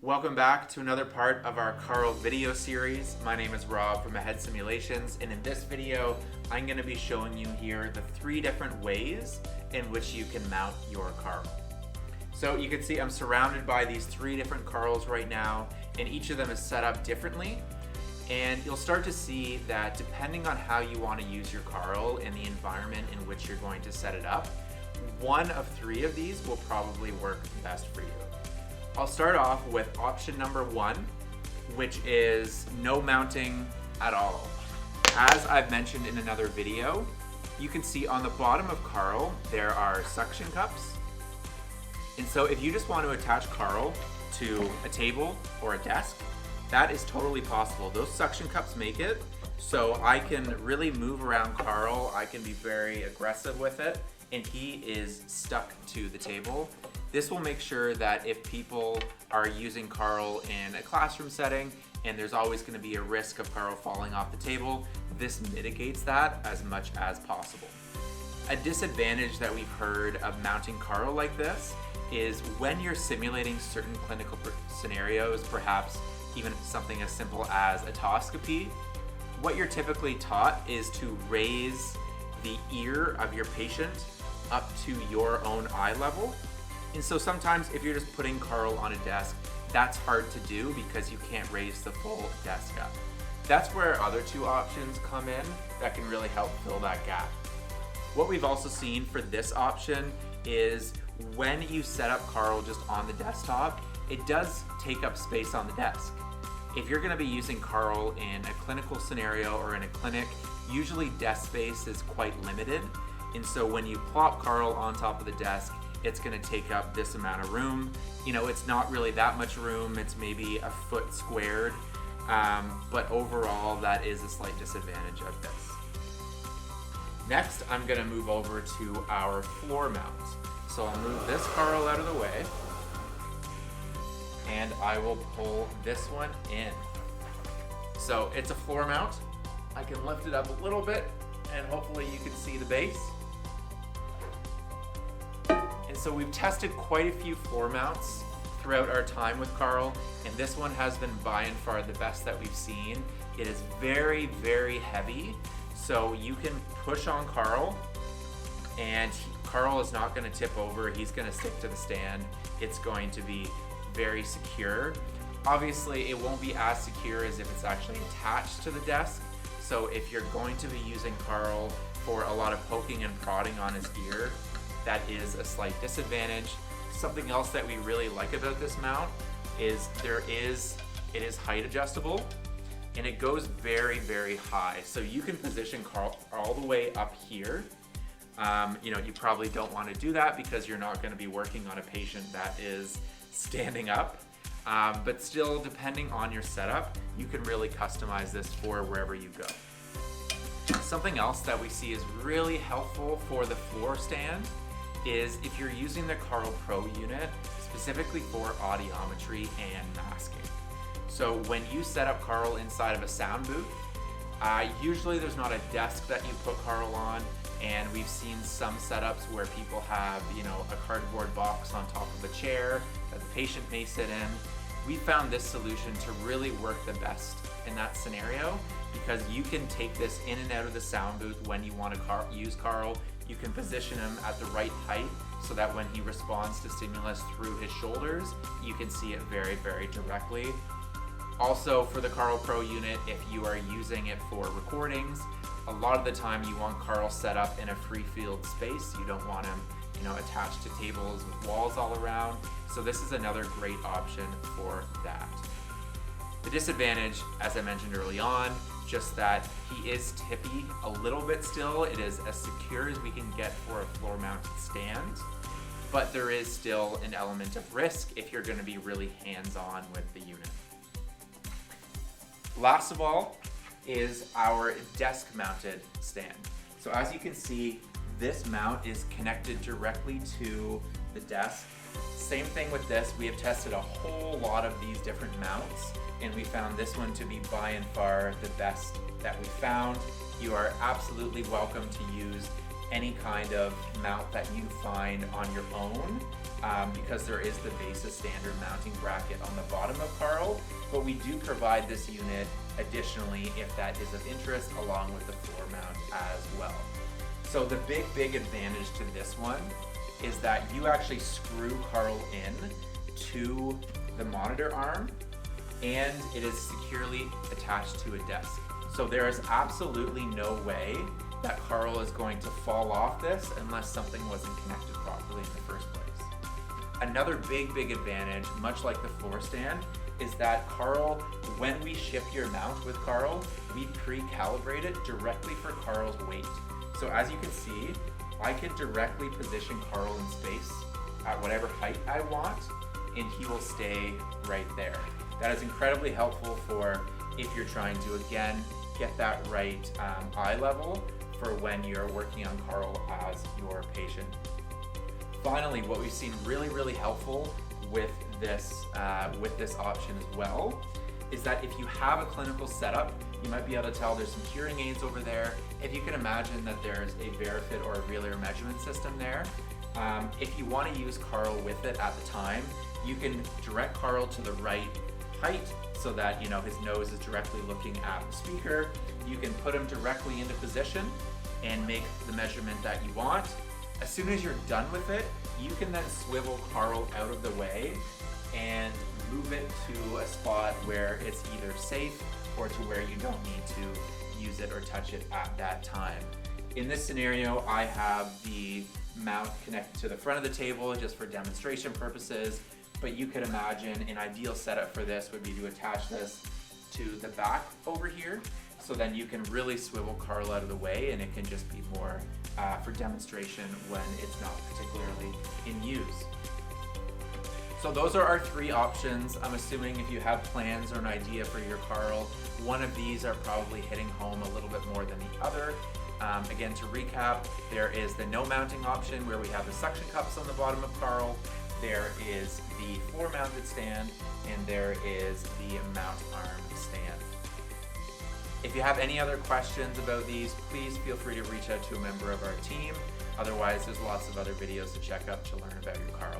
Welcome back to another part of our Carl video series. My name is Rob from Ahead Simulations, and in this video, I'm going to be showing you here the 3 different ways in which you can mount your Carl. So you can see I'm surrounded by these 3 different Carls right now, and each of them is set up differently. And you'll start to see that depending on how you want to use your Carl and the environment in which you're going to set it up, one of 3 of these will probably work best for you. I'll start off with option number 1, which is no mounting at all. As I've mentioned in another video, you can see on the bottom of Carl, there are suction cups. And so if you just want to attach Carl to a table or a desk, that is totally possible. Those suction cups make it so I can really move around Carl. I can be very aggressive with it, and he is stuck to the table. This will make sure that if people are using Carl in a classroom setting and there's always going to be a risk of Carl falling off the table, this mitigates that as much as possible. A disadvantage that we've heard of mounting Carl like this is when you're simulating certain clinical scenarios, perhaps even something as simple as otoscopy, what you're typically taught is to raise the ear of your patient up to your own eye level. And so sometimes if you're just putting Carl on a desk, that's hard to do because you can't raise the full desk up. That's where our other 2 options come in that can really help fill that gap. What we've also seen for this option is when you set up Carl just on the desktop, it does take up space on the desk. If you're going to be using Carl in a clinical scenario or in a clinic, usually desk space is quite limited. And so when you plop Carl on top of the desk, it's going to take up this amount of room. You know, it's not really that much room. It's maybe a foot squared. But overall, that is a slight disadvantage of this. Next, I'm going to move over to our floor mount. So I'll move this Carl out of the way, and I will pull this one in. So it's a floor mount. I can lift it up a little bit, and hopefully you can see the base. And so we've tested quite a few floor mounts throughout our time with Carl, and this one has been by and far the best that we've seen. It is very, very heavy, so you can push on Carl, and Carl is not going to tip over. He's going to stick to the stand. It's going to be very secure. Obviously, it won't be as secure as if it's actually attached to the desk. So if you're going to be using Carl for a lot of poking and prodding on his ear, that is a slight disadvantage. Something else that we really like about this mount is it is height adjustable, and it goes very, very high. So you can position Carl all the way up here. You probably don't want to do that because you're not going to be working on a patient that is standing up. But still, depending on your setup, you can really customize this for wherever you go. Something else that we see is really helpful for the floor stand is if you're using the Carl Pro unit specifically for audiometry and masking. So when you set up Carl inside of a sound booth, usually there's not a desk that you put Carl on, and we've seen some setups where people have, a cardboard box on top of a chair that the patient may sit in. We found this solution to really work the best in that scenario because you can take this in and out of the sound booth when you want to use Carl. You can position him at the right height so that when he responds to stimulus through his shoulders, you can see it very, very directly. Also, for the Carl Pro unit, if you are using it for recordings, a lot of the time you want Carl set up in a free field space. You don't want him, attached to tables with walls all around. So this is another great option for that. The disadvantage, as I mentioned early on, just that he is tippy a little bit still. It is as secure as we can get for a floor mounted stand, but there is still an element of risk if you're going to be really hands-on with the unit. Last of all is our desk mounted stand. So as you can see, this mount is connected directly to the desk. Same thing with this. We have tested a whole lot of these different mounts, and we found this one to be by and far the best that we found. You are absolutely welcome to use any kind of mount that you find on your own. because there is the VESA standard mounting bracket on the bottom of Carl, but we do provide this unit additionally if that is of interest, along with the floor mount as well. So the big advantage to this one is that you actually screw Carl in to the monitor arm, and it is securely attached to a desk. So there is absolutely no way that Carl is going to fall off this unless something wasn't connected properly in the first place. Another big advantage, much like the floor stand, is that Carl, when we ship your mount with Carl, we pre-calibrate it directly for Carl's weight. So as you can see, I can directly position Carl in space at whatever height I want, and he will stay right there. That is incredibly helpful for if you're trying to, again, get that right eye level for when you're working on Carl as your patient. Finally, what we've seen really helpful with this option as well is that if you have a clinical setup, you might be able to tell there's some hearing aids over there. If you can imagine that there's a VeriFit or a Real-Ear measurement system there, if you want to use Carl with it at the time, you can direct Carl to the right height so that his nose is directly looking at the speaker. You can put him directly into position and make the measurement that you want. As soon as you're done with it, you can then swivel Carl out of the way and move it to a spot where it's either safe or to where you don't need to use it or touch it at that time. In this scenario, I have the mount connected to the front of the table just for demonstration purposes, but you could imagine an ideal setup for this would be to attach this to the back over here, so then you can really swivel Carl out of the way and it can just be more for demonstration when it's not particularly in use. So those are our three options. I'm assuming if you have plans or an idea for your Carl, one of these are probably hitting home a little bit more than the other. Again, to recap, there is the no mounting option where we have the suction cups on the bottom of Carl. There is the floor mounted stand, and there is the mount arm stand. If you have any other questions about these, please feel free to reach out to a member of our team. Otherwise, there's lots of other videos to check out to learn about your Carl.